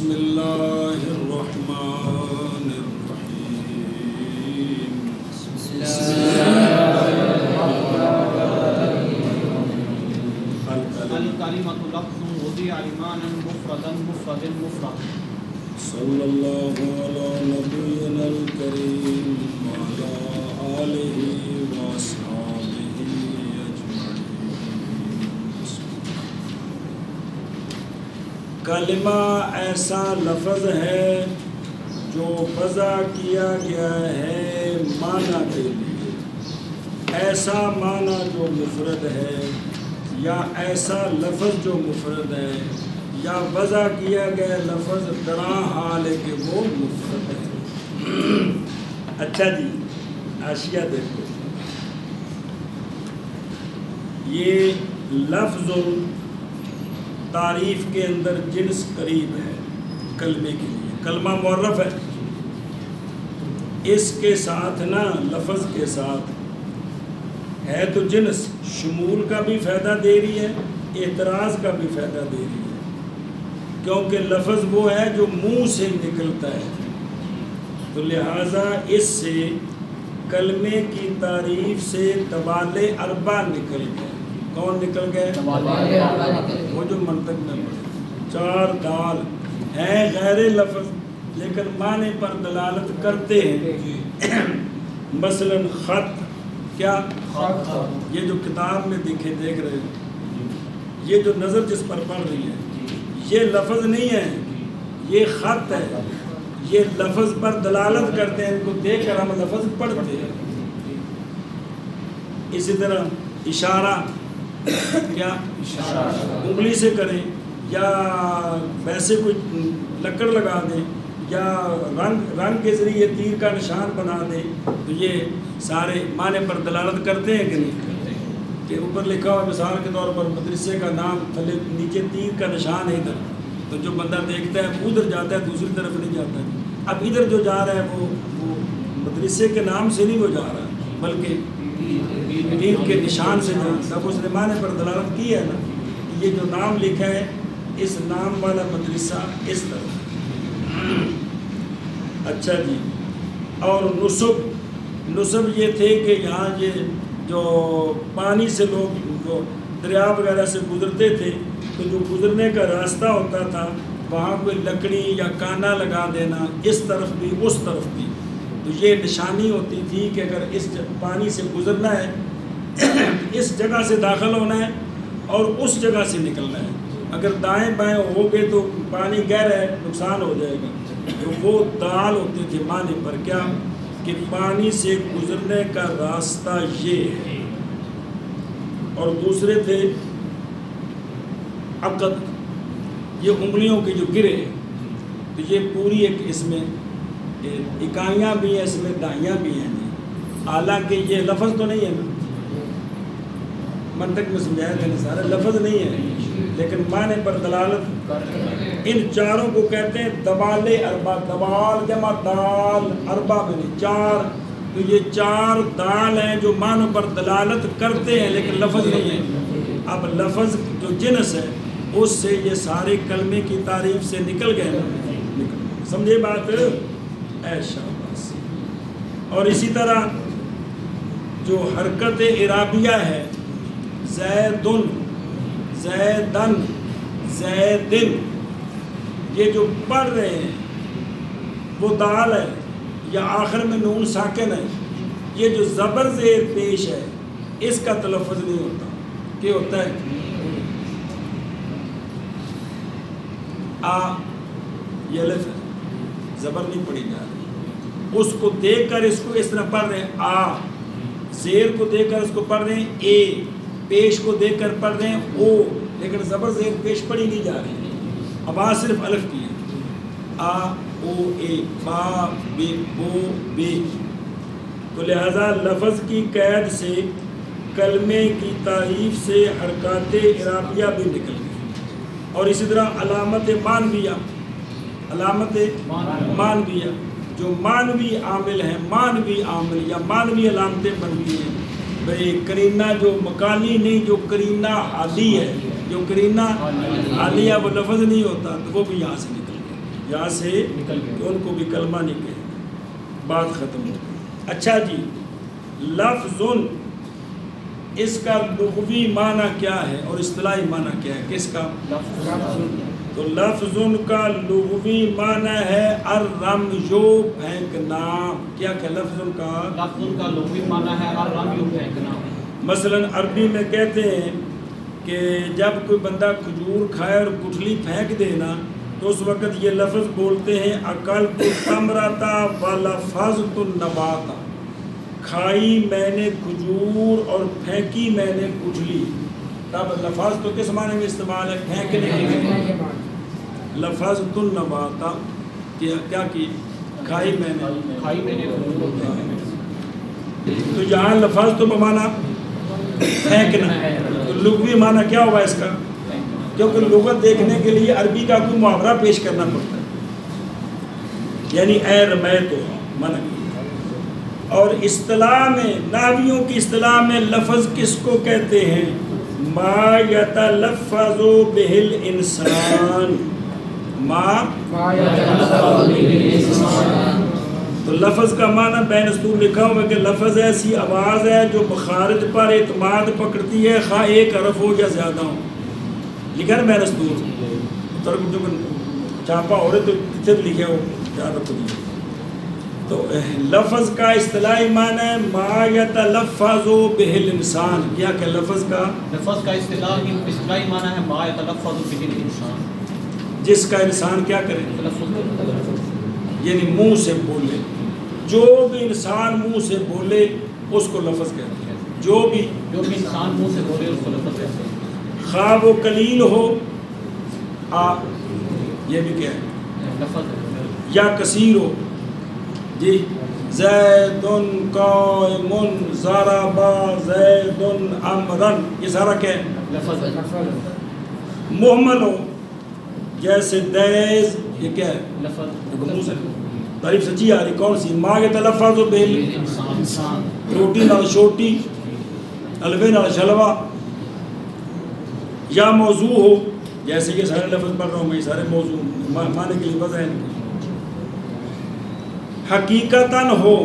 بسم اللہ الرحمن الرحیم الکلمۃ لفظ وضع ایمانا مفردا مفرد مفرد صلی اللہ علی نبینا الکریم وعلی آلہ واصحابہ اجمعین۔ کلمہ ایسا لفظ ہے جو وضع کیا گیا ہے معنی کے لیے، ایسا معنی جو مفرد ہے یا ایسا لفظ جو مفرد ہے یا وضع کیا گیا لفظ درا حال ہے کہ وہ مفرد ہے۔ اچھا جی، حاشیہ دیکھو، یہ لفظ تعریف کے اندر جنس قریب ہے کلمے کے لیے، کلمہ معرف ہے، اس کے ساتھ نا لفظ کے ساتھ ہے تو جنس شمول کا بھی فائدہ دے رہی ہے، اعتراض کا بھی فائدہ دے رہی ہے، کیونکہ لفظ وہ ہے جو منہ سے نکلتا ہے، تو لہٰذا اس سے کلمے کی تعریف سے تبالے اربع نکل گئے۔ کون نکل گئے؟ وہ جو منطق میں پڑھے، چار دال ہیں غیر لفظ لیکن معنی پر دلالت کرتے ہیں۔ مثلا خط، کیا یہ جو کتاب میں دیکھ رہے ہیں، یہ جو نظر جس پر پڑ رہی ہے یہ لفظ نہیں ہے، یہ خط ہے، یہ لفظ پر دلالت کرتے ہیں، ان کو دیکھ کر ہم لفظ پڑھتے ہیں۔ اسی طرح اشارہ، کیا انگلی سے کریں یا ویسے کوئی لکڑ لگا دیں یا رنگ کے ذریعے تیر کا نشان بنا دیں، تو یہ سارے معنی پر دلالت کرتے ہیں کہ نہیں؟ کہ اوپر لکھا ہوا مثال کے طور پر مدرسے کا نام، تھلے نیچے تیر کا نشان ہے ادھر، تو جو بندہ دیکھتا ہے ادھر جاتا ہے، دوسری طرف نہیں جاتا ہے۔ اب ادھر جو جا رہا ہے وہ مدرسے کے نام سے نہیں وہ جا رہا ہے، بلکہ تیر کے نشان سے جا رہا ہے۔ اب اس نے معنی پر دلالت کی ہے نا، یہ جو نام لکھا ہے اس نام والا مدرسہ اس طرح۔ اچھا جی، اور نصب یہ تھے کہ یہاں یہ جو پانی سے لوگ جو دریا وغیرہ سے گزرتے تھے تو جو گزرنے کا راستہ ہوتا تھا وہاں کوئی لکڑی یا کانا لگا دینا، اس طرف بھی اس طرف بھی، تو یہ نشانی ہوتی تھی کہ اگر اس پانی سے گزرنا ہے اس جگہ سے داخل ہونا ہے اور اس جگہ سے نکلنا ہے، اگر دائیں بائیں ہو گئے تو پانی گہرا ہے نقصان ہو جائے گا، تو وہ دال ہوتے تھے معنی پر، کیا کہ پانی سے گزرنے کا راستہ یہ ہے۔ اور دوسرے تھے عقد، یہ انگلیوں کے جو گرے، تو یہ پوری ایک اس میں اکائیاں بھی ہیں، اس میں دائیاں بھی ہیں، حالانکہ یہ لفظ تو نہیں ہے نا، منطق میں سمجھایا تھا سارا لفظ نہیں ہے لیکن معنی پر دلالت۔ ان چاروں کو کہتے ہیں دبال اربع، دبال جمع دال، اربع بنی چار، تو یہ چار دال ہیں جو معنی پر دلالت کرتے ہیں لیکن لفظ نہیں ہے۔ اب لفظ جو جنس ہے اس سے یہ سارے کلمے کی تعریف سے نکل گئے نا، سمجھے بات؟ اے شاباش۔ اور اسی طرح جو حرکت اعرابیہ ہے، زیدن، زیدن، زیدن، یہ جو پڑھ رہے ہیں وہ دال ہے یا آخر میں نون ساکن ہے، یہ جو زبر زیر پیش ہے اس کا تلفظ نہیں ہوتا، کیا ہوتا ہے؟ آ، یہ الف ہے، زبر نہیں پڑھی جا رہی، اس کو دیکھ کر اس کو اس طرح پڑھ رہے ہیں آ، زیر کو دیکھ کر اس کو پڑھ رہے ہیں اے، پیش کو دیکھ کر پڑھ رہے ہیں او، لیکن زبر زیر پیش پڑھی نہیں جا رہی، اب آ صرف الف کی ہے، آ او اے، با بے بو بے، تو لہذا لفظ کی قید سے کلمے کی تعریف سے حرکات اعرابیہ بھی نکل گئی۔ اور اسی طرح علامت مانویہ، علامت مانویہ جو مانوی عامل ہیں، مانوی عامل یا مانوی علامتیں بنتی ہیں، بھئی کرینہ جو مکانی نہیں، جو کرینہ حالی ہے، جو کرینہ حالیہ وہ لفظ نہیں ہوتا، تو وہ بھی یہاں سے نکل گیا۔ یہاں سے نکل گئے، کہ ان کو بھی کلمہ نہیں کہے، بات ختم ہو گئی۔ اچھا جی، لفظ اس کا لغوی معنی کیا ہے اور اصطلاحی معنی کیا ہے کس کا؟ تو لفظ کا لغوی معنی ہے الرمز، پھینکنا۔ کیا کہ لفظ کا لفظ کا لغوی معنی ہے الرمز، پھینکنا۔ مثلا عربی میں کہتے ہیں کہ جب کوئی بندہ کھجور کھائے اور گٹھلی پھینک دے نا تو اس وقت یہ لفظ بولتے ہیں اکلت التمرۃ ولفظت النبات، کھائی میں نے کھجور اور پھینکی میں نے گٹھلی۔ تب لفظ تو کس معنی میں استعمال ہے؟ پھینکنے کے لیے۔ لفظت النبات کیا کی؟ کھائی میں نے۔ تو یہاں لفظ تو بمانا پھینکنا، تو لغوی معنی کیا ہوا اس کا؟ کیونکہ لغت دیکھنے کے لیے عربی کا کوئی محاورہ پیش کرنا پڑتا ہے، یعنی اے رمیت تو منع۔ اور اصطلاح میں، نحویوں کی اصطلاح میں لفظ کس کو کہتے ہیں؟ ما یتلفظ بہ الانسان، تو لفظ کا معنی بین اسطور لکھا ہوا ہے کہ لفظ ایسی آواز ہے جو مخارج پر اعتماد پکڑتی ہے، خواہ ایک حرف ہو یا زیادہ ہو۔ لکھا نا بین اسطور، ترجمہ جو چھاپا ہو رہے تو کتنے لکھے ہو یاد رکھو دیجیے۔ تو لفظ کا اصطلاحی معنی ہے ما یتلفظ بہ الانسان۔ کیا کہ لفظ کا اصطلاحی معنی ہے ما یتلفظ بہ الانسان، جس کا انسان کیا کرے؟ یعنی منہ سے بولے، جو بھی انسان منہ سے بولے اس کو لفظ کہتے ہیں۔ جو بھی انسان منہ سے بولے اس کو لفظ کہتے ہیں، خواہ وہ قلیل ہو، یہ بھی کیا ہے؟ لفظ ہے، یا کثیر ہو۔ جی، زید قائم ضرب زید امرا، یہ سارا کیا ہے؟ لفظ ہے۔ محمل ہو جیسے دیز، یہ کیا ہے؟ لفظ۔ تعریف سچی آ رہی کون سی؟ ما یتلفظ بہ انسان، روٹی نال چھوٹی، الوے نال شلوا۔ یا موضوع ہو جیسے یہ سارے لفظ پڑھ رہا ہوں میں، سارے موضوع معنی کے لیے وضع ہے۔ حقیقتاً ہو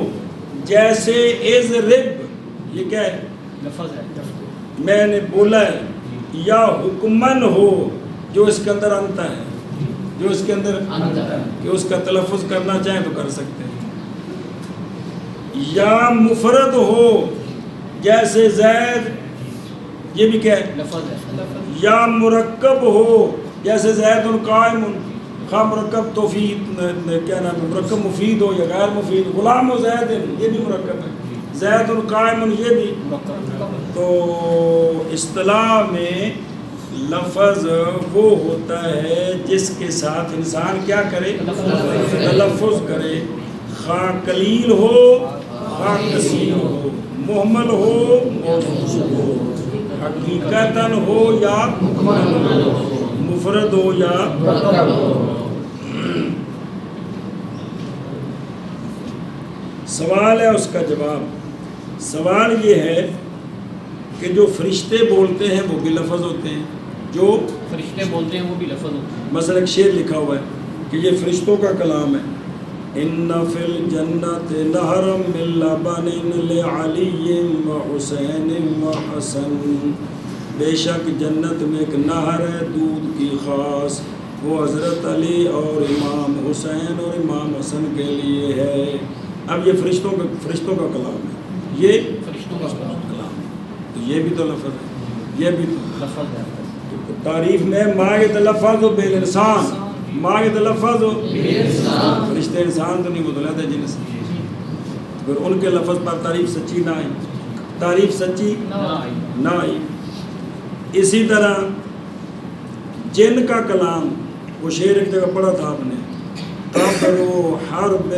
جیسے اضرب، یہ کیا ہے؟ لفظ ہے، میں نے بولا ہے۔ یا حکمن ہو جو اس کے اندر انت ہے، جو اس کے اندر کہ اس کا تلفظ کرنا چاہیں تو کر سکتے ہیں۔ یا مفرد ہو جیسے زید، یہ بھی کیا ہے؟ لفظ ہے۔ یا مرکب ہو جیسے زید قائم، خواہ مرکب توفید کیا نام ہے، مرکب مفید ہو یا غیر مفید۔ غلام و زید، یہ بھی مرکب ہے۔ زید قائم، یہ بھی۔ تو اصطلاح میں لفظ وہ ہوتا ہے جس کے ساتھ انسان کیا کرے؟ تلفظ کرے، خواہ قلیل ہو خواہ کثیر ہو، محمل ہو موصول ہو، حقیقتاً ہو یا مفرد ہو یا سوال ہے اس کا جواب۔ سوال یہ ہے کہ جو فرشتے بولتے ہیں وہ بھی لفظ ہوتے ہیں، جو فرشتے بولتے ہیں وہ بھی لفظ ہوتے ہیں۔ مثلا ایک شعر لکھا ہوا ہے کہ یہ فرشتوں کا کلام ہے۔ ان فی الجنت نہر من لبن لعلی وحسین وحسن، بے شک جنت میں ایک نہر ہے دودھ کی خاص، وہ حضرت علی اور امام حسین اور امام حسن کے لیے ہے۔ اب یہ فرشتوں کا کلام ہے، یہ فرشتوں کا کلام ہے، تو یہ بھی تو لفظ ہے، یہ بھی تو لفظ ہے۔ تعریف میں ما یتلفظ بالانسان، ما یتلفظ فرشتے انسان تو نہیں، وہ تو لہذا جنس، پھر ان کے لفظ پر تعریف سچی نہ آئی، تعریف سچی نہ آئی۔ اسی طرح جن کا کلام، وہ شعر ایک جگہ پڑھا تھا آپ نے، قبر حرب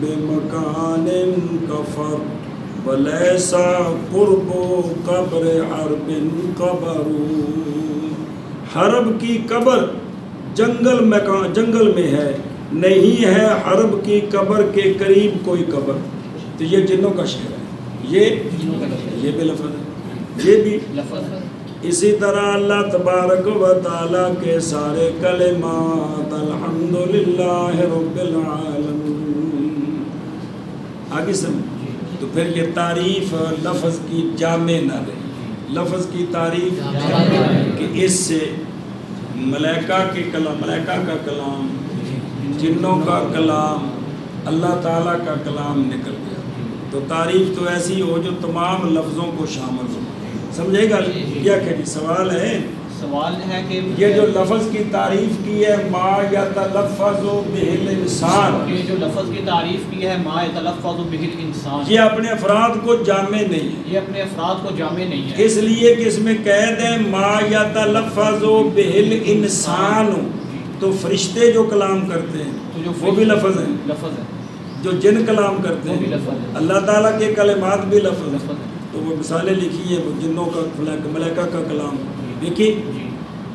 بمکان کفر ولیسا قرب قبر حرب قبر، حرب کی قبر جنگل میں ہے، نہیں ہے حرب کی قبر کے قریب کوئی قبر۔ تو یہ جنوں کا شعر ہے، یہ بھی لفظ ہے، یہ بھی لفظ ہے۔ اسی طرح اللہ تبارک و تعالیٰ کے سارے کلمات الحمدللہ رب العالمین. آگے سمجھ. تو پھر یہ تعریف لفظ کی جامع نہ رہی. لفظ کی تعریف کہ اس سے ملائکہ کے کلام، ملائکہ کا کلام، جنوں کا کلام، اللہ تعالیٰ کا کلام نکل گیا. تو تعریف تو ایسی ہو جو تمام لفظوں کو شامل ہو. سمجھے گا کیا کہ سوال ہے؟ سوال ہے کہ یہ جو لفظ کی تعریف کی ہے ما یتلفظ بہ الانسان، یہ جو لفظ کی تعریف کی ہے ما یتلفظ بہ الانسان، یہ اپنے افراد کو جامع نہیں ہے. یہ اپنے افراد کو جامع نہیں ہے، اس لیے کہ اس میں قید ہے ما یتلفظ بہ الانسان. تو فرشتے جو کلام کرتے ہیں تو جو وہ بھی لفظ ہیں، لفظ ہے، جو جن کلام کرتے وہ بھی ہیں لفظ ہے، اللہ تعالیٰ کے کلمات بھی لفظ ہیں. لفظ ہے. تو وہ مثالیں لکھی ہیں جنوں کا ملائکہ کا کلام. دیکھیے جی.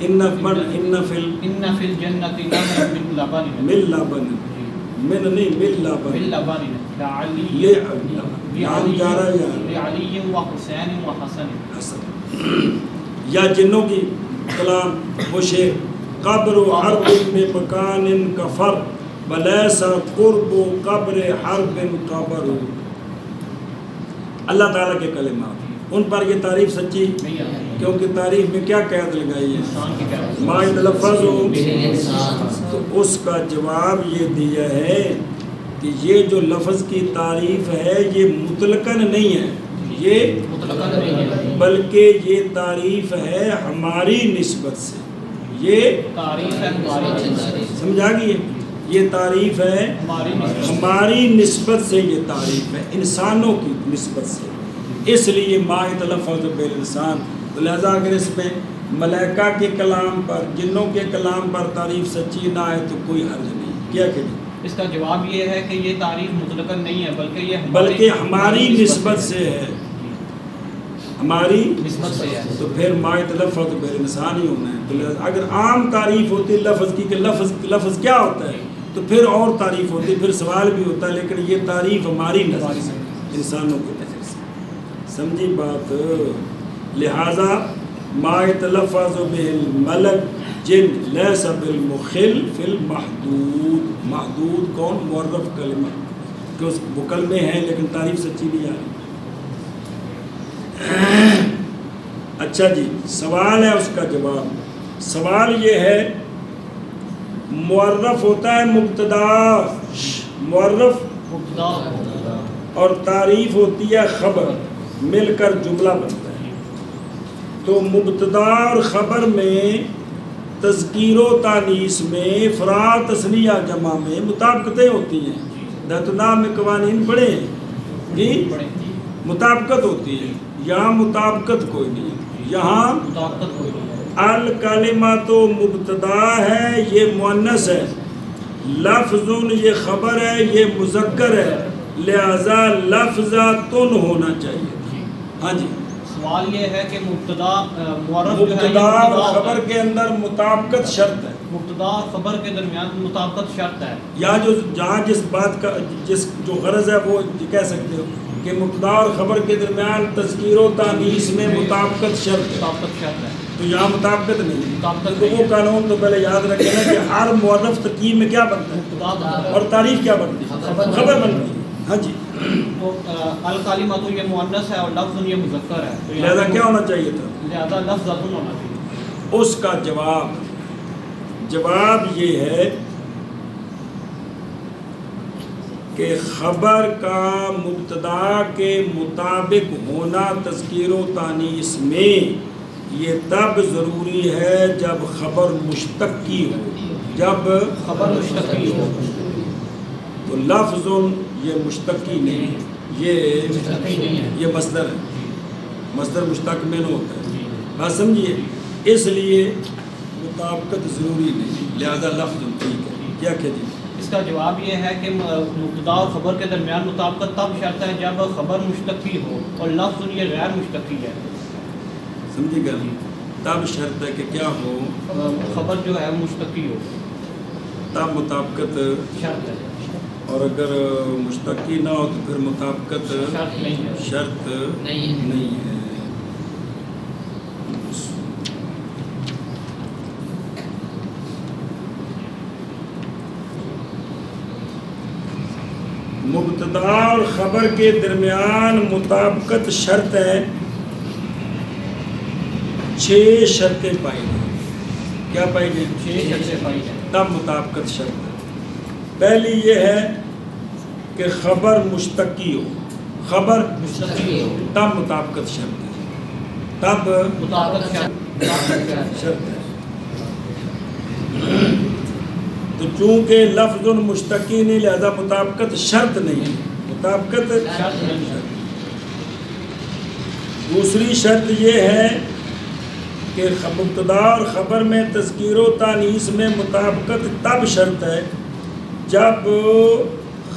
ان فی ان فی الجنۃ نہر من لبن، من لبن، من نہیں من من لبن لبن لے نام جا رہا ہے یار لعلی و حسین و حسن. حسن. یا جنوں کی کلام وہ شعر قبر حرب میں مکان کفر ولیس قرب قبر حرب قبر. اللہ تعالیٰ کے کلمات ان پر یہ تعریف سچی، نہیں ہے، کیونکہ تعریف میں کیا قید لگائی ہے انسان کی کیا ہے؟ ما یتلفظ. تو اس کا جواب یہ دیا ہے کہ یہ جو لفظ کی تعریف ہے یہ مطلقاً نہیں ہے، یہ مطلقاً نہیں ہے، بلکہ یہ تعریف ہے ہماری نسبت سے. یہ تعریف ہے ہماری نسبت، سمجھا گئی؟ یہ تعریف ہے ہماری نسبت، ہماری نسبت سے. یہ تعریف ہے انسانوں کی نسبت سے. اس لیے ما یتلفظ بالانسان. تو لہذا اگر اس میں ملائکہ کے کلام پر، جنوں کے کلام پر تعریف سچی نہ آئے تو کوئی حرج نہیں. کیا کہ اس کا جواب یہ ہے کہ یہ تعریف مطلقاً نہیں ہے بلکہ یہ بلکہ ہماری نسبت سے ہے، ہماری نسبت سے ہے. تو پھر ما یتلفظ بالانسان ہی ہونا ہے. تو لہذا اگر عام تعریف ہوتی لفظ کی کہ لفظ کیا ہوتا ہے تو پھر اور تعریف ہوتی، پھر سوال بھی ہوتا ہے. لیکن یہ تعریف ہماری نظر سے، انسانوں کی نظر سے. سمجھی بات؟ لہذا ما یتلفظ بہ الملک جن لیس بالمخل فی المحدود. محدود کون؟ معرف کلمہ، کہ اس وہ کلمے ہیں لیکن تعریف سچی نہیں آ رہی. اچھا جی، سوال ہے، اس کا جواب. سوال یہ ہے معرف ہوتا ہے مبتدا، معرف مبتدا اور تعریف ہوتی ہے خبر، مل کر جملہ بنتا ہے. تو مبتدا اور خبر میں تذکیر و تانیث میں افراد تثنیہ جمع میں مطابقتیں ہوتی ہیں. دتنا میں قوانین پڑھے جی، مطابقت ہوتی ہے. یہاں مطابقت کوئی نہیں ہے. یہاں مطابقت کوئی نہیں ہے. الکلمۃ مبتدا ہے، یہ مؤنث ہے. لفظ یہ خبر ہے، یہ مذکر ہے. لہذا لفظاتن ہونا چاہیے. ہاں جی، سوال یہ ہے کہ مبتدا معرف جو ہے مبتدا اور خبر کے اندر مطابقت شرط ہے. مبتدا اور خبر کے درمیان مطابقت شرط ہے. یا جو جہاں جس بات کا جو غرض ہے وہ کہہ سکتے ہو کہ مبتدا اور خبر کے درمیان تذکیر و تانیث میں مطابقت شرط ہے. مطابقت شرط ہے. تو یہاں مطابقت نہیں. مطابقت تو وہ قانون تو پہلے یاد رکھیں نا کہ ہر معرف ترکیب میں کیا بنتا ہے مبتدا بنتا ہے. اور تعریف کیا بنتی ہے؟ خبر بنتی ہے. ہاں جی، تو الکلمۃ یہ مؤنث ہے اور لفظ یہ مذکر ہے. تو لہذا کیا ہونا چاہیے تھا؟ لہذا لفظ ہونا چاہیے. اس کا جواب یہ ہے کہ خبر کا مبتدا کے مطابق ہونا تذکیر و تانیث میں یہ تب ضروری ہے جب خبر مشتقی ہو. جب خبر مشتقی ہو. تو لفظ یہ مشتقی نہیں، مشتقی نہیں ہے. یہ مصدر ہے. مصدر مشتق میں نہ ہوتا ہے. بات سمجھیے؟ اس لیے مطابقت ضروری نہیں، لہذا لفظ ٹھیک ہے. کیا کہ جی اس کا جواب یہ ہے کہ مبتدا اور خبر کے درمیان مطابقت تب شرط ہے جب خبر مشتقی ہو اور لفظ یہ غیر مشتقی ہے. سمجھے گا؟ تب شرط ہے کہ کیا ہو؟ خبر جو ہے مشتقی ہو تب مطابقت شرط ہے. اور اگر مشتقی نہ ہو تو پھر مطابقت شرط نہیں ہے. شرط نہیں ہے. مبتدا اور خبر کے درمیان مطابقت شرط ہے، 6 شرطیں پائی جائیں۔ کیا پائی جائیں؟ 6 شرطیں پائی جائیں تب مطابقت شرط ہے۔ پہلی یہ ہے کہ خبر مشتقی ہو، خبر مشتقی ہو تب مطابقت شرط ہے، تب مطابقت شرط ہے۔ تو چونکہ لفظ مشتقی نہیں، لہذا مطابقت شرط نہیں ہے، مطابقت شرط نہیں ہے۔ دوسری شرط یہ ہے کہ مبتدا اور خبر میں تذکیر و تانیث میں مطابقت تب شرط ہے جب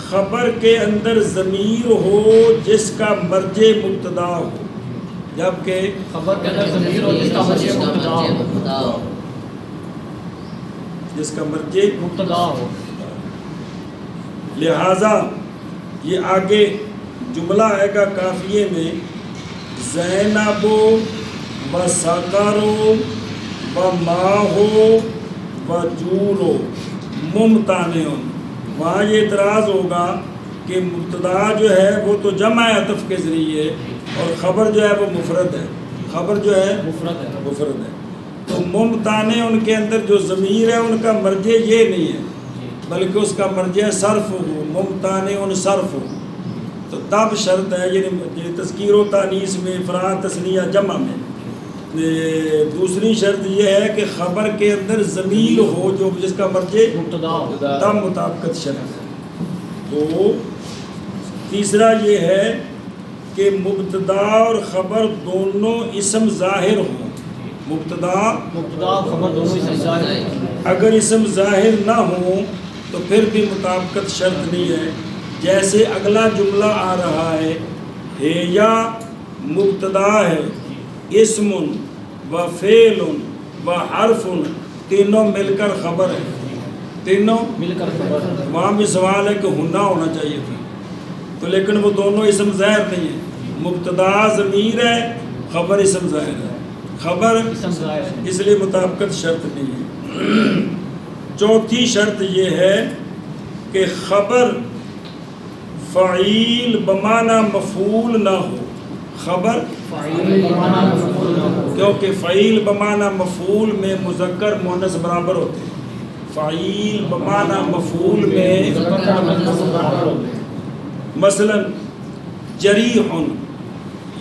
خبر کے اندر ضمیر ہو جس کا مرجع مبتدا ہو، جبکہ خبر کے اندر ضمیر ہو جس کا مرجع مبتدا ہو، جس کا مرجع مبتدا ہو۔ لہذا یہ آگے جملہ آئے گا کافیے میں، زینب و سقرو و ماہو و جولو ممتانعون۔ وہاں یہ اعتراض ہوگا کہ مبتدا جو ہے وہ تو جمع عطف کے ذریعے اور خبر جو ہے وہ مفرد ہے، خبر جو ہے مفرد ہے۔ مفرد ہے، تو ممتانع ان کے اندر جو ضمیر ہے ان کا مرجع یہ نہیں ہے بلکہ اس کا مرجع صرف ہو، ممتانع ان صرف ہو، تو تب شرط ہے، یعنی تذکیر و تانیث میں، افراد تثنیہ جمع میں۔ دوسری شرط یہ ہے کہ خبر کے اندر ضمیر ہو جو جس کا مرجع مبتدا ہو، تب مطابقت شرط ہے۔ تو تیسرا یہ ہے کہ مبتدا اور خبر دونوں اسم ظاہر ہوں، مبتدا اور خبر دونوں اسم ظاہر ہیں۔ اگر اسم ظاہر نہ ہوں تو پھر بھی مطابقت شرط نہیں ہے۔ جیسے اگلا جملہ آ رہا ہے یا مبتدا ہے، اسم و فعل و حرف، تینوں مل کر خبر ہے، تینوں مل کر خبر ہے۔ وہاں بھی سوال ہے کہ ہونا ہونا چاہیے تھا، تو لیکن وہ دونوں اسم ظاہر نہیں ہے، مبتدا ضمیر ہے، خبر اسم ظاہر ہے، خبر اسم ظاہر ہے، اس لیے مطابقت شرط نہیں ہے۔ چوتھی شرط یہ ہے کہ خبر فعیل بمعنی مفعول نہ ہو، خبر فاعل بمعنی مفعول نہ ہو، کیونکہ فعیل بمعنی مفعول میں مذکر مؤنث برابر ہوتے ہیں، فعیل بمعنی مفعول میں مذکر اور مؤنث برابر ہوتے ہیں۔ مثلا جریح،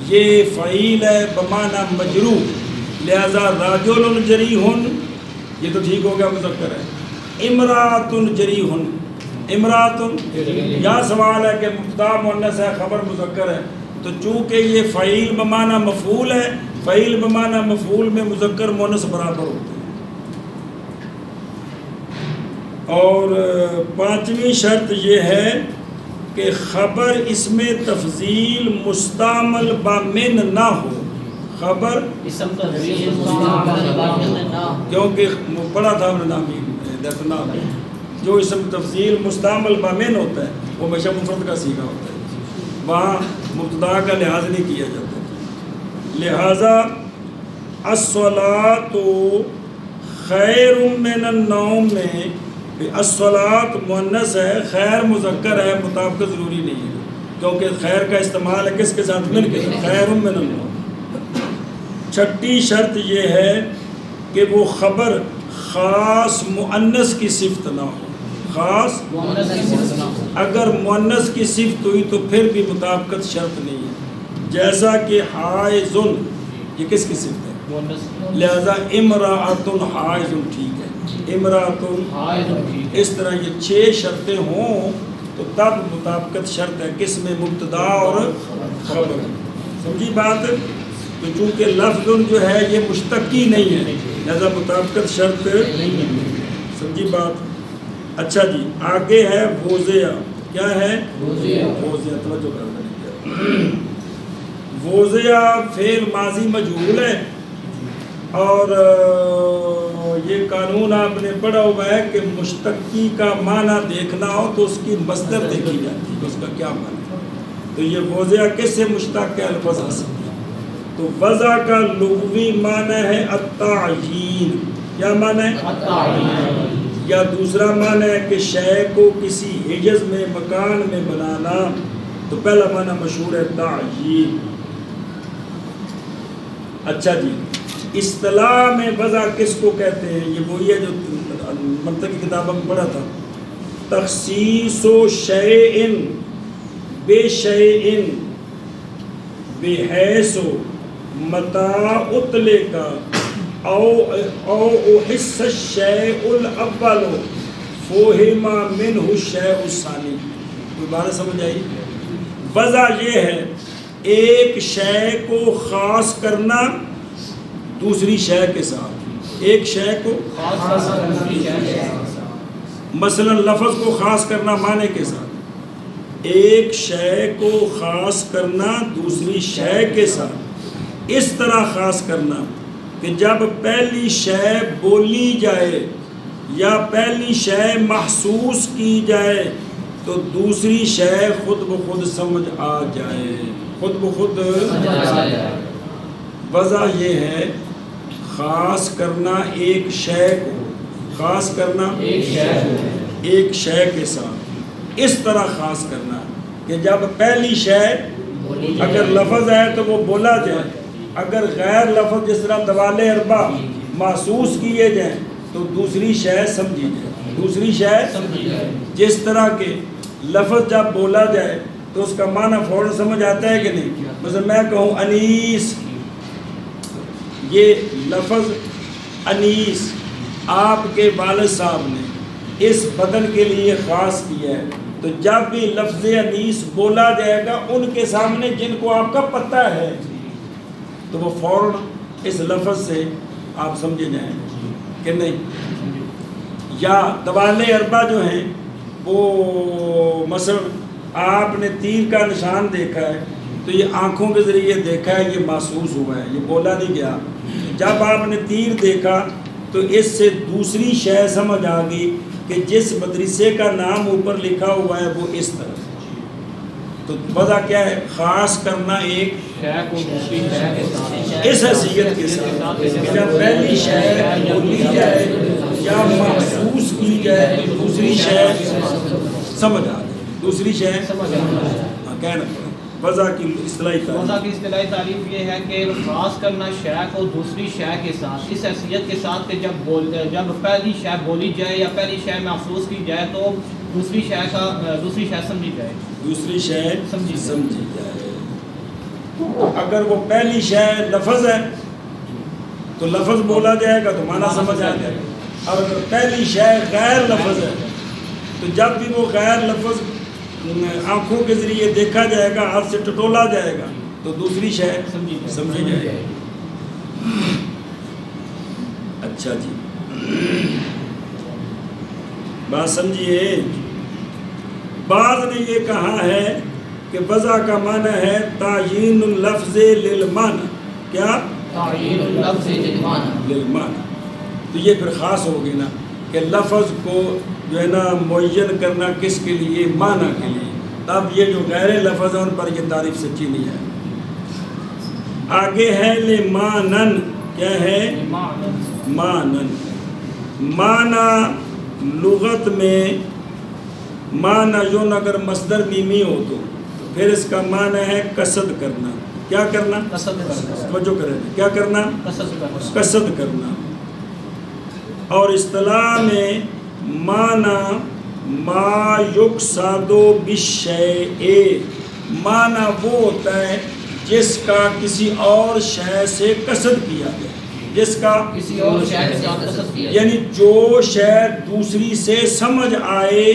یہ فعیل ہے بمعنی مجروح، لہذا راجل جریح، یہ تو ٹھیک ہو گیا مذکر ہے۔ امرأۃ جریح، امرأۃ، یہاں سوال ہے کہ مبتدا مؤنث ہے، خبر مذکر ہے، تو چونکہ یہ فعیل بمعنی مفعول ہے، فعیل بمعنی مفعول میں مذکر مؤنث برابر ہوتے ہیں۔ اور پانچویں شرط یہ ہے کہ خبر اس میں تفضیل مستعمل با من نہ ہو، خبر اسم تفضیل مستعمل با من نہ ہو، کیونکہ پڑھا تھا ہم نے نامی دیکھنا، جو اسم تفضیل مستعمل با من ہوتا ہے وہ ہمیشہ مفرد کا صیغہ ہوتا ہے، وہاں مبتدا کا لحاظ نہیں کیا جاتا۔ لہذا الصلاۃ خیر من النوم میں الصلاۃ مؤنث ہے، خیر مذکر ہے، مطابقت ضروری نہیں ہے، کیونکہ خیر کا استعمال ہے کس کے ساتھ؟ من کے ساتھ، خیر من النوم۔ چھٹی شرط یہ ہے کہ وہ خبر خاص مؤنث کی صفت نہ ہو، خاص مؤنث کی صفت نہ ہو، اگر مؤنث کی صفت ہوئی تو پھر بھی مطابقت شرط نہیں ہے، جیسا کہ حائضن، یہ کس کی صفت ہے؟ مؤنث، لہذا امرأۃ حائضن ٹھیک ہے، امرأۃ، اس طرح یہ 6 شرطیں ہوں تو تب مطابقت شرط ہے، کس میں؟ مبتدا اور خبر۔ سمجھی بات؟ تو چونکہ لفظ جو ہے یہ مشتقی نہیں ہے لہذا مطابقت شرط نہیں ہے، سمجھی بات؟ اچھا جی، آگے ہے وضع، کیا ہے؟ وضع، توجہ کرنا، وضع فعل ماضی مجہول ہے، اور یہ قانون آپ نے پڑھا ہوا ہے کہ مشتقی کا معنی دیکھنا ہو تو اس کی مصدر دیکھی جاتی ہے، اس کا کیا معنی ہے، تو یہ وضع کس سے مشتق ہے؟ الوضع سے۔ تو وضع کا لغوی معنی ہے التعیین، کیا معنی ہے؟ التعیین، یا دوسرا معنی ہے کہ شے کو کسی حجز میں مکان میں بنانا، تو پہلا معنی مشہور ہے تعیین۔ اچھا جی، اصطلاح میں وضع کس کو کہتے ہیں؟ یہ وہی ہے جو منطق کی کتابوں میں پڑھا تھا، تخصیص و شیئن بے شیئن بحیث متا اطلقا او احس الشیء الاول فہم منہ الشیء الثانی۔ کوئی بات سمجھ آئی؟ وضع یہ ہے ایک شے کو خاص کرنا دوسری شے کے ساتھ، ایک شے کو مثلا لفظ کو خاص کرنا معنی کے ساتھ، ایک شے کو خاص کرنا دوسری شے کے ساتھ، اس طرح خاص کرنا کہ جب پہلی شے بولی جائے یا پہلی شے محسوس کی جائے تو دوسری شے خود بخود سمجھ آ جائے، خود بخود۔ وضع یہ ہے خاص کرنا ایک شے کو، خاص کرنا ایک شے کے ساتھ، اس طرح خاص کرنا کہ جب پہلی شے اگر لفظ ہے تو وہ بولا جائے، اگر غیر لفظ جس طرح دوال اربع محسوس کیے جائیں تو دوسری شے سمجھی جائے، دوسری شے جس طرح کے لفظ جب بولا جائے تو اس کا معنی فوراً سمجھ آتا ہے کہ نہیں؟ مثلا میں کہوں انیس، یہ لفظ انیس آپ کے والد صاحب نے اس بدن کے لیے خاص کیا ہے، تو جب بھی لفظ انیس بولا جائے گا ان کے سامنے جن کو آپ کا پتہ ہے تو وہ فوراً اس لفظ سے آپ سمجھے جائیں کہ نہیں۔ یا دوال اربع جو ہیں وہ مثلا آپ نے تیر کا نشان دیکھا ہے تو یہ آنکھوں کے ذریعے دیکھا ہے، یہ محسوس ہوا ہے، یہ بولا نہیں گیا۔ جب آپ نے تیر دیکھا تو اس سے دوسری شے سمجھ آ گئی کہ جس مدرسے کا نام اوپر لکھا ہوا ہے وہ اس طرح۔ تو وضع کیا ہے؟ خاص کرنا ایک اس حیثیت کے ساتھ کہ جب پہلی شے بولی جائے یا محسوس کی جائے تو دوسری شے سمجھ آ جائے، دوسری شے کہنا وضع کی اصطلاحی تعریف یہ ہے کہ خاص کرنا شے کو دوسری شے کے ساتھ، اس حیثیت کے ساتھ کہ جب پہلی شے بولی جائے یا پہلی شے محسوس کی جائے تو دوسری شے سمجھی جائے، دوسری شے سمجھی جائے۔ اگر وہ پہلی شے لفظ ہے تو لفظ بولا جائے گا تو معنی سمجھ آ جائے گا، اور اگر پہلی شے غیر لفظ ہے تو جب بھی وہ غیر لفظ آنکھوں کے ذریعے دیکھا جائے گا، ہاتھ سے ٹٹولا جائے گا تو دوسری شے سمجھی جائے گی۔ اچھا جی، بات سمجھیے۔ بعض نے یہ کہا ہے کہ وضع کا معنی ہے تعیین اللفظ للمعنی، کیا؟ تعیین اللفظ للمعنی، تو یہ پھر خاص ہوگی نا کہ لفظ کو جو ہے نا معین کرنا کس کے لیے؟ معنی کے لیے۔ تب یہ جو غیر لفظ ہیں ان پر یہ تعریف سچی نہیں ہے۔ آگے ہے لمانن، کیا ہے؟ مانن۔ معنی لغت میں معنی یون اگر مصدر میمی ہو تو پھر اس کا معنی ہے قصد کرنا۔ کیا کرنا؟ توجہ کریں، کیا کرنا؟ قصد کرنا۔ اور اصطلاح میں معنی ما یقصد بالشیء، معنی وہ ہوتا ہے جس کا کسی اور شے سے قصد کیا گیا، جس کا کسی اور شے سے قصد کیا، یعنی جو شے دوسری سے سمجھ آئے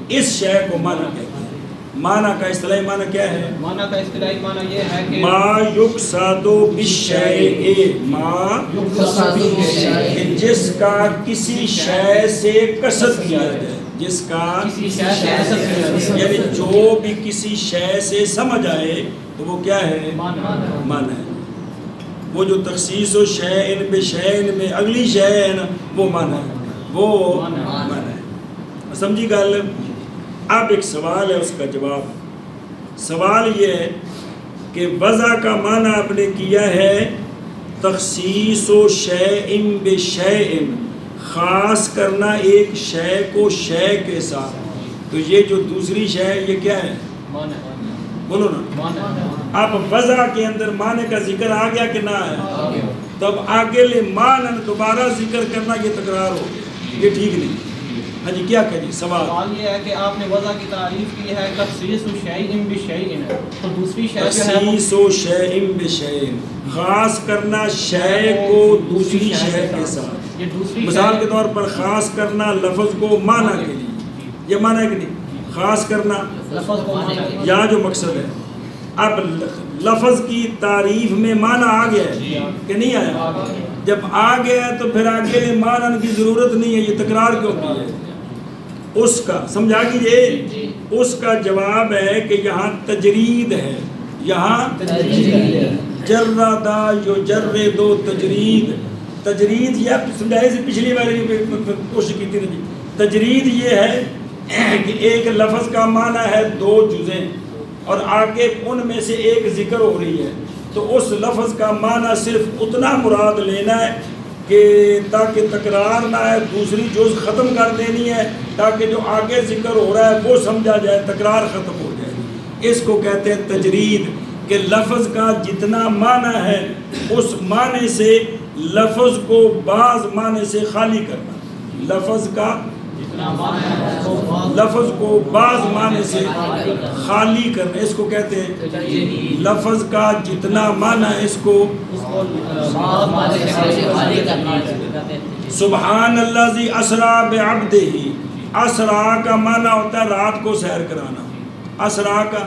اس شے کو معنی کہتے ہیں۔ معنی کا اصطلاحی معنی کیا ہے؟ معنی کا اصطلاحی معنی یہ ہے کہ ما یقصد بالشیء، ما یقصد بالشیء، جس کا کسی شے سے قصد کیا جائے، جس کا کسی شے سے قصد کیا جائے، یعنی جو بھی کسی شے سے سمجھ آئے تو وہ کیا ہے؟ معنی ہے۔ وہ جو تخصیص و شیء بشیء میں اگلی شے ہے نا وہ معنی ہے، وہ معنی ہے۔ سمجھی گل؟ اب ایک سوال ہے، اس کا جواب۔ سوال یہ ہے کہ وضع کا معنی آپ نے کیا ہے تخصیص و شیء بشیء، خاص کرنا ایک شے کو شے کے ساتھ. تو یہ جو دوسری شے ہے یہ کیا ہے؟ بولو نا. اب وضع کے اندر معنی کا ذکر آ گیا کہ نہ ہے؟ تب آگے لے معنی دوبارہ ذکر کرنا یہ تکرار ہو گیا، یہ ٹھیک نہیں. ہاں جی کیا کہہ جی سوال؟ سوال یہ ہے کہ آپ نے وضع کی تعریف کی ہے تخصیص شیء بشیء، تو دوسری شے جو ہے تخصیص و شیء بشیء، خاص کرنا شے کو دوسری شے کے ساتھ. یہ دوسری مثال کے طور پر خاص کرنا لفظ کو معنی کے لیے، یہ معنی ہے کہ نہیں؟ خاص کرنا لفظ کو معنی یہاں جو مقصد ہے. اب لفظ کی تعریف میں معنی آ گیا ہے کہ نہیں آیا؟ جب آ گیا ہے تو پھر آگے معنی کی ضرورت نہیں ہے، یہ تکرار کیوں کی ہے؟ اس کا سمجھا کیجئے، اس کا جواب ہے کہ یہاں تجرید ہے، یہاں جردا یجرد تجرید. تجرید یہ سمجھائے سے پچھلی بار کوشش کی تھی نا جی. تجرید یہ ہے کہ ایک لفظ کا معنی ہے دو جزیں اور آگے ان میں سے ایک ذکر ہو رہی ہے، تو اس لفظ کا معنی صرف اتنا مراد لینا ہے کہ تاکہ تکرار نہ ہے، دوسری جز ختم کر دینی ہے تاکہ جو آگے ذکر ہو رہا ہے وہ سمجھا جائے، تکرار ختم ہو جائے. اس کو کہتے ہیں تجرید، کہ لفظ کا جتنا معنی ہے اس معنی سے لفظ کو بعض معنی سے خالی کرنا. لفظ کو بعض معنی سے خالی کرنا، اس کو کہتے ہیں لفظ کا جتنا معنی ہے اس کو. سبحان الذی اسری بعبدہ، اسرا کا معنی ہوتا ہے رات کو سیر کرانا. اسرا کا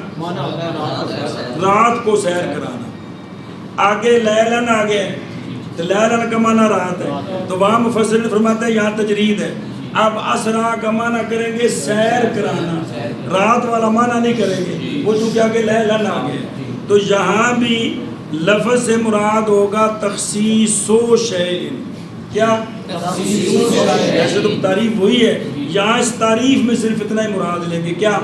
رات کو سیر کرانا. آگے لیلن آگے تو لیلن کا معنی رات ہے، تو وہاں مفسر نے فرماتا ہے یہاں تجرید ہے. اب اسرا کا معنی کریں گے سیر کرانا، رات والا معنی نہیں کریں گے، وہ چونکہ آگے لیلن آگے. تو یہاں بھی لفظ سے مراد ہوگا تخصیص و شیء. کیا؟ ایسے تو تعریف وہی ہے، یہاں اس تعریف میں صرف اتنا ہی مراد لیں گے. کیا؟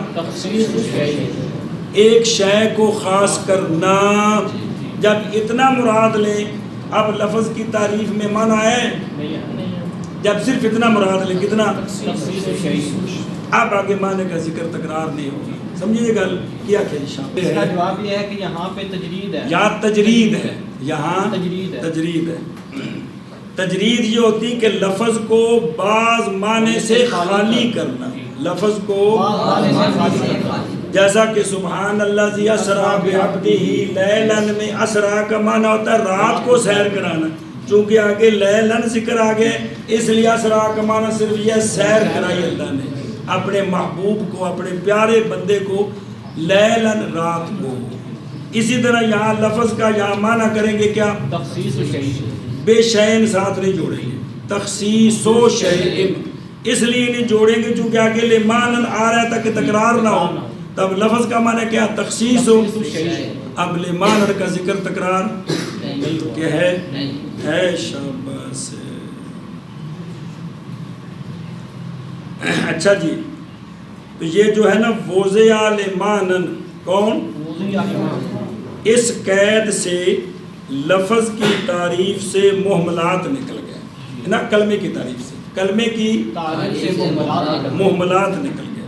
ایک شے کو خاص کرنا. جب اتنا مراد لیں، اب لفظ کی تعریف میں معنی ہے جب صرف اتنا مراد لیں. کتنا؟ اب آگے معنی کا ذکر تکرار نہیں ہوگی. سمجھیے گل کیا کیا شامل اس کا ہے؟ جواب یہ ہے کہ یہاں پہ تجرید ہے، یہاں تجرید ہے، یہاں تجرید ہے. تجرید ہے. تجرید یہ ہوتی کہ لفظ کو بعض معنی سے خالی کرنا. لفظ کو جیسا کہ سبحان الذی اسری بعبدہ لیلن میں اسرا کا معنی ہوتا ہے رات کو سیر کرانا. چونکہ آگے لیلن ذکر آگے اس لیے اسرا کا معنی صرف یہ سیر کرائی اللہ نے اپنے محبوب کو، اپنے پیارے بندے کو، لیلن رات کو. اسی طرح یہاں لفظ کا یہاں معنی کریں گے کیا؟ تخصیص شیء، بے شیء ساتھ نہیں جوڑیں گے، تخصیص و شیء اس لیے نہیں جوڑیں گے چونکہ آگے لے معنی آ رہا ہے تاکہ تکرار نہ ہو. تب لفظ کا معنی کیا؟ تخصیص و. اب لے معنی کا ذکر تکرار کہ ہے شاباش. اچھا جی، تو یہ جو ہے نا وضع لمعنن، کون؟ اس قید سے لفظ کی تعریف سے محملات نکل گئے نا، کلمے کی تعریف سے، کلمے کی تعریف سے محملات نکل گئے.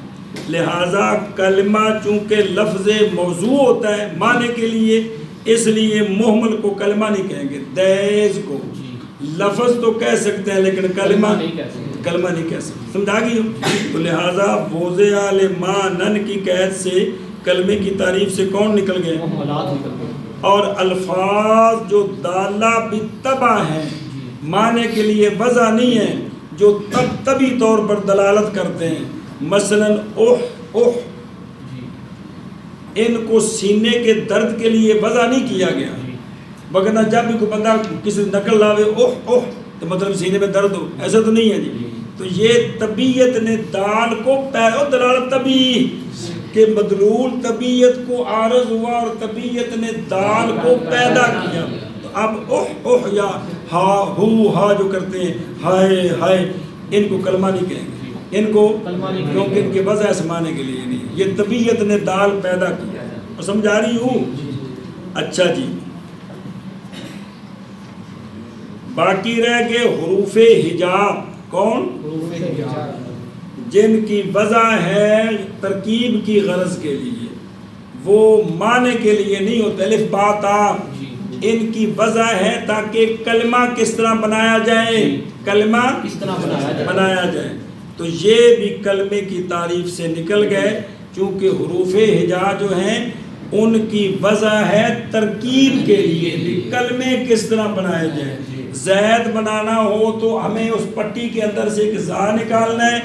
لہٰذا کلمہ چونکہ لفظ موضوع ہوتا ہے معنی کے لیے، اس لیے محمل کو کلمہ نہیں کہیں گے. دیز کو لفظ تو کہہ سکتے ہیں لیکن کلمہ نہیں کہہ سکتے. سمجھا گئی ہوں؟ تو لہٰذا وضع لمعنن کی قید سے کلمے کی تعریف سے کون نکل گئے؟ اور الفاظ جو دالہ بالتبع ہیں، معنی کے لیے وضع نہیں ہے، جو طبی طور پر دلالت کرتے ہیں، مثلا اوہ اوہ، ان کو سینے کے درد کے لیے وضع نہیں کیا گیا، وگرنہ جب بھی کوئی بندہ کسی نقل لاوے اوہ اوہ تو مطلب سینے میں درد ہو، ایسا تو نہیں ہے جی. تو یہ طبیعت نے دال کو دلالت طبیعی کہ مدلول طبیعت کو عارض ہوا اور طبیعت نے دال کو پیدا کیا. تو اب اوہ اوہ یا ہا ہو ہا جو کرتے ہیں ہائے ہائے، ان کو کلمہ نہیں کہیں گے، ان کو کیونکہ ان کے وضع سمانے کے لیے نہیں، یہ طبیعت نے دال پیدا کیا ہے. اور سمجھا رہی ہوں؟ اچھا جی، باقی رہ گئے حروف ہجا. کون؟ جن کی وضع ہے ترکیب کی غرض کے لیے، وہ معنی کے لیے نہیں ہوتے، الف با تا، ان کی وضع ہے تاکہ کلمہ کس طرح بنایا جائے، کلمہ کس طرح بنایا جائے۔ تو یہ بھی کلمے کی تعریف سے نکل گئے، چونکہ حروف ہجا جو ہیں ان کی وضع ہے ترکیب کے لیے، کلمے کس طرح بنائے جائیں۔ زید بنانا ہو تو ہمیں اس پٹی کے اندر سے ایک زا نکالنا ہے،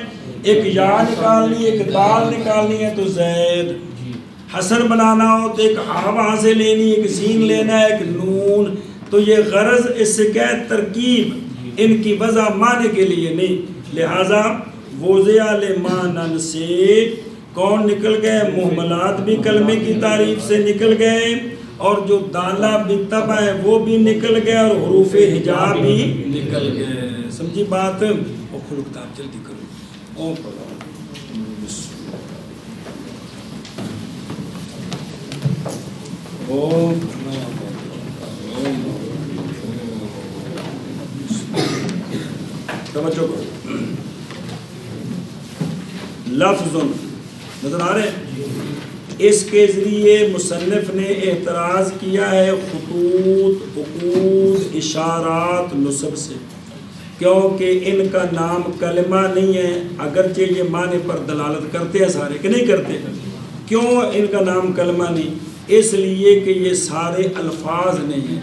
ایک یا نکالنی ہے، ایک دال نکالنی ہے تو زید۔ حسن بنانا ہو تو ایک ہا وہاں سے لینی، ایک سین لینا ہے، ایک نون۔ تو یہ غرض اس سے کیا ہے، ترکیب، ان کی وضع معنی کے لیے نہیں۔ لہٰذا وضع لمعنن سے کون نکل گئے، محملات بھی کلمے کی تعریف سے نکل گئے، اور جو دالہ بالطبع ہے وہ بھی نکل گئے، اور حروف ہجا بھی نکل گئے۔ سمجھی بات؟ اور کھلو کتاب جلدی کرو۔ توجہ کرو، لفظ نظر آ رہے ہیں؟ اس کے ذریعے مصنف نے اعتراض کیا ہے خطوط، عقود، اشارات، نصب سے، کیونکہ ان کا نام کلمہ نہیں ہے، اگرچہ یہ معنی پر دلالت کرتے ہیں سارے، کہ نہیں کرتے؟ کیوں ان کا نام کلمہ نہیں؟ اس لیے کہ یہ سارے الفاظ نہیں ہیں،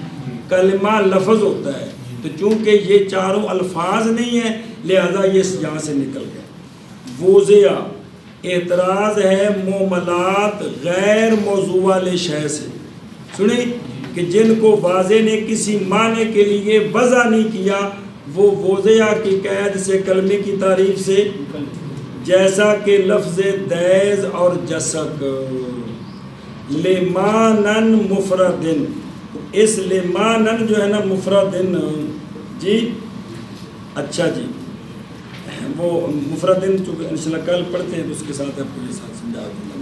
کلمہ لفظ ہوتا ہے، تو چونکہ یہ چاروں الفاظ نہیں ہیں لہذا یہ یہاں سے نکل گئے۔ وضع اعتراض ہے معاملات غیر موضوع والے شے سے، سنیں کہ جن کو واضح نے کسی معنی کے لیے وضع نہیں کیا، وہ وضع کی قید سے کلمے کی تعریف سے، جیسا کہ لفظ دیز اور جسک، لمانن مفردن، اس لمانن جو ہے نا مفردن، جی اچھا جی وہ مفردن چونکہ انشاءاللہ کل پڑھتے ہیں تو اس کے ساتھ آپ کو یہ ساتھ سمجھا دوں گا۔